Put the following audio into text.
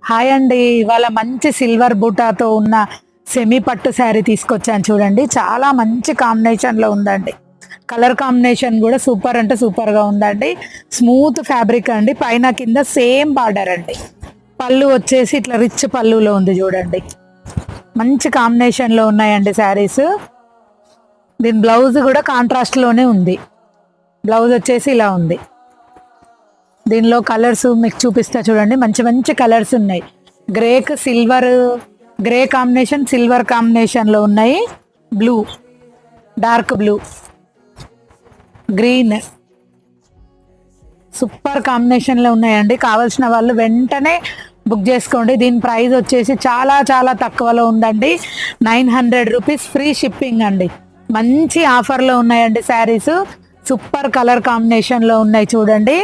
Hi అండి, ఇవాళ మంచి సిల్వర్ బూటాతో ఉన్న సెమీ పట్టు శారీ తీసుకొచ్చాను చూడండి. చాలా మంచి కాంబినేషన్లో ఉందండి. కలర్ కాంబినేషన్ కూడా సూపర్ అంటే సూపర్గా ఉందండి. స్మూత్ ఫ్యాబ్రిక్ అండి, పైన కింద సేమ్ బార్డర్ అండి. పళ్ళు వచ్చేసి ఇట్లా రిచ్ పళ్ళులో ఉంది చూడండి. మంచి కాంబినేషన్లో ఉన్నాయండి శారీస్. దీని బ్లౌజ్ కూడా కాంట్రాస్ట్లోనే ఉంది. బ్లౌజ్ వచ్చేసి ఇలా ఉంది. దీనిలో కలర్స్ మీకు చూపిస్తా చూడండి. మంచి మంచి కలర్స్ ఉన్నాయి. Greek silver, grey combination silver కాంబినేషన్లో ఉన్నాయి. Blue, dark blue, green, super కాంబినేషన్లో ఉన్నాయండి. కావాల్సిన వాళ్ళు వెంటనే బుక్ చేసుకోండి. దీని ప్రైస్ వచ్చేసి చాలా చాలా తక్కువలో ఉందండి. 900 రూపీస్, ఫ్రీ షిప్పింగ్ అండి. మంచి ఆఫర్లో ఉన్నాయండి శారీస్. సూపర్ కలర్ కాంబినేషన్లో ఉన్నాయి చూడండి.